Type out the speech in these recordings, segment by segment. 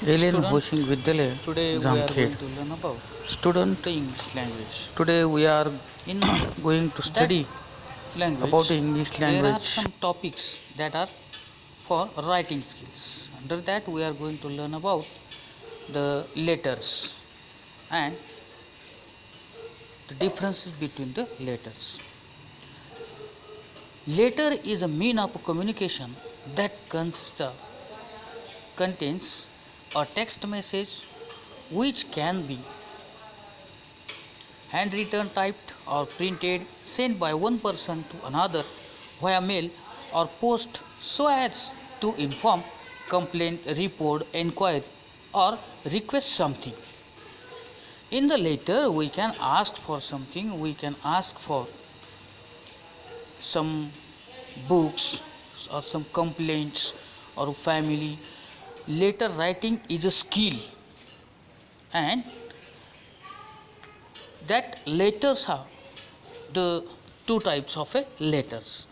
Alien Student, Hoshing Vidyalaya, today we are Jamkhed. going to learn about Student, the English language. today we are In going to that study about language, the English there are language. some topics that are for writing skills. Under that, we are going to learn about the letters and the differences between the letters. Letter is a mean of communication that contains a text message which can be handwritten, typed, or printed, sent by one person to another via mail or post so as to inform, complain, report, inquire, or request something. In the letter, we can ask for something, we can ask for some books or some complaints or family. Letter writing is a skill, and that letters are the two types of a letters.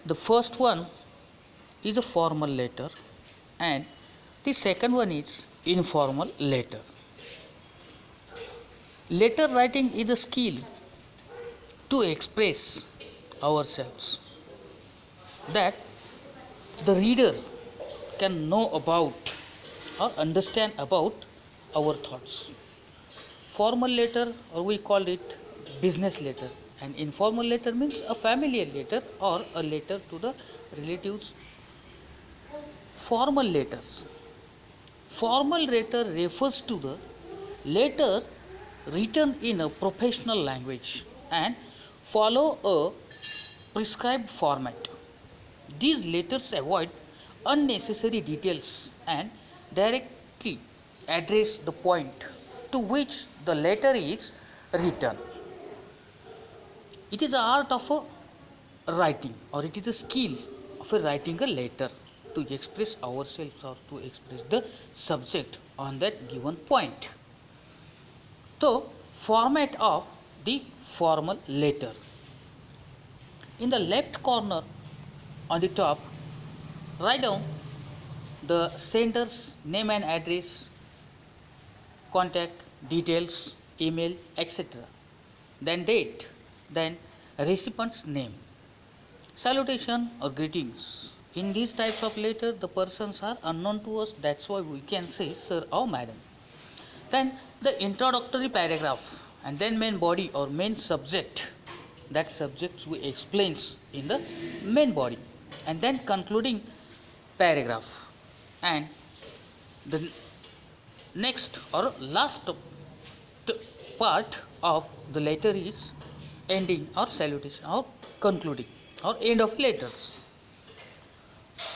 The first one is a formal letter and the second one is informal letter. Letter writing is a skill to express ourselves that the reader can know about or understand about our thoughts. Formal letter, or we call it business letter, and informal letter means a familiar letter or a letter to the relatives. Formal letters. Formal letter refers to the letter written in a professional language and follow a prescribed format. These letters avoid unnecessary details and directly address the point to which the letter is written. It is the art of a writing, or it is a skill of a writing a letter to express ourselves or to express the subject on that given point. So, format of the formal letter. In the left corner on the top, write down the sender's name and address, contact details, email, etc. Then date, then recipient's name. Salutation or greetings. In these types of letter, the persons are unknown to us. That's why we can say sir or madam. Then the introductory paragraph, and then main body or main subject. That subject we explains in the main body, and then concluding paragraph, and the next or last part of the letter is ending or salutation or concluding or end of letters.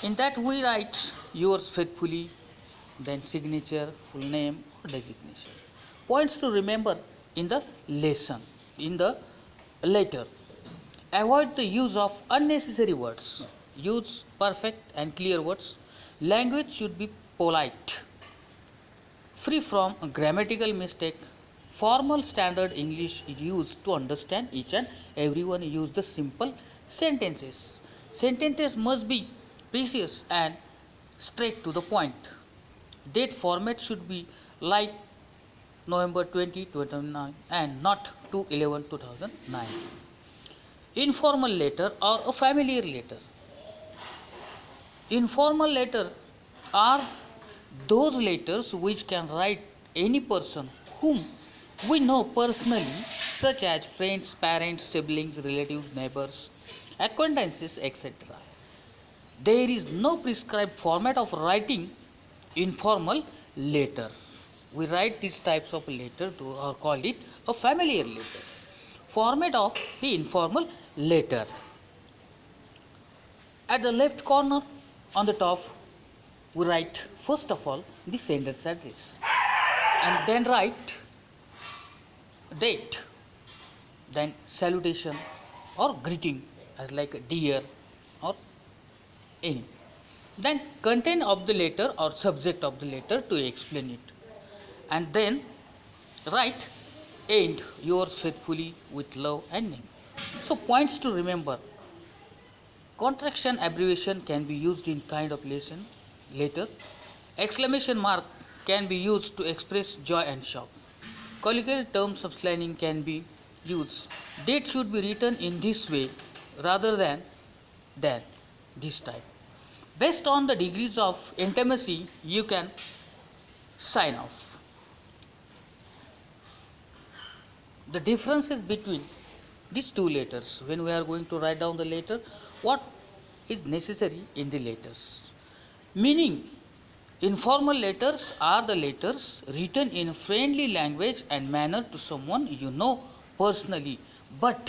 In that we write yours faithfully, then signature, full name or designation. Points to remember in the lesson, in the letter. Avoid the use of unnecessary words. Use perfect and clear words. Language should be polite, free from grammatical mistake. Formal standard English is used to understand each and everyone. Use the simple sentences. Sentences must be precise and straight to the point. Date format should be like November 20, 2009 and not 2/11/2009. Informal letter or a familiar letter. Informal letter are those letters which can write any person whom we know personally, such as friends, parents, siblings, relatives, neighbors, acquaintances, etc. There is no prescribed format of writing informal letter. We write these types of letter to or call it a familiar letter. Format of the informal letter. At the left corner on the top, we write first of all the sender's address, and then write date, then salutation or greeting as like dear or any. Then content of the letter or subject of the letter to explain it, and then write end yours faithfully with love and name. So points to remember. Contraction abbreviation can be used in kind of lesson later. Exclamation mark can be used to express joy and shock. Colloquial terms of slang can be used. Date should be written in this way rather than this type. Based on the degrees of intimacy, you can sign off. The differences between these two letters, when we are going to write down the letter, what is necessary in the letters. Meaning, informal letters are the letters written in friendly language and manner to someone you know personally, but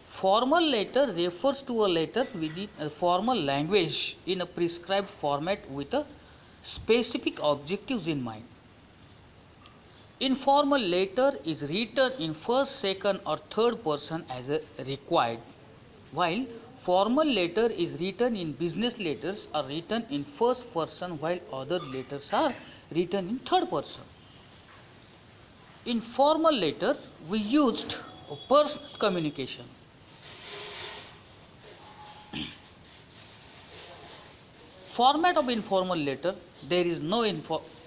formal letter refers to a letter within a formal language in a prescribed format with a specific objectives in mind. Informal letter is written in first, second or third person as required, while formal letter is written in business letters are written in first person while other letters are written in third person. In formal letter we used personal communication. Format of informal letter, there is no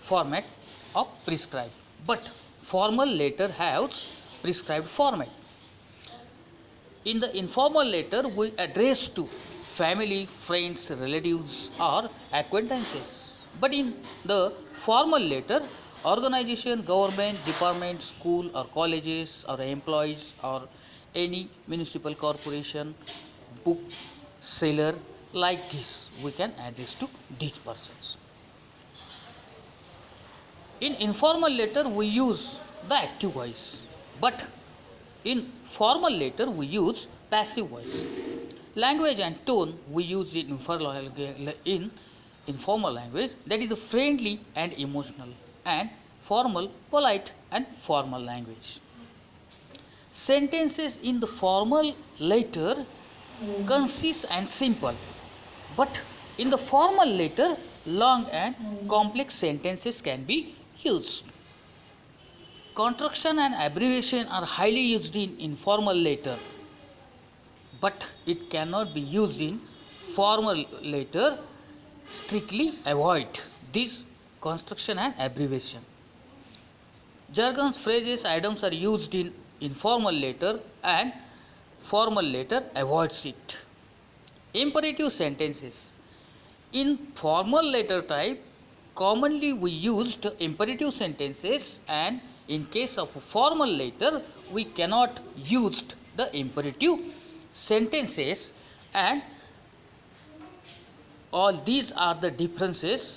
format of prescribed, but formal letter has prescribed format. In the informal letter we address to family, friends, relatives or acquaintances, but in the formal letter organization, government, department, school or colleges or employees or any municipal corporation, book seller, like this we can address to these persons. In informal letter we use the active voice, but in formal letter we use passive voice. Language and tone we use in informal language, that is the friendly and emotional, and formal, polite and formal language. Sentences in the formal letter concise and simple, but in the formal letter long and complex sentences can be used. Contraction and abbreviation are highly used in informal letter, but it cannot be used in formal letter. Strictly avoid this construction and abbreviation. Jargons, phrases, idioms are used in informal letter and formal letter avoids it. Imperative sentences. In formal letter type, commonly we used imperative sentences, and in case of formal letter we cannot use the imperative sentences, and all these are the differences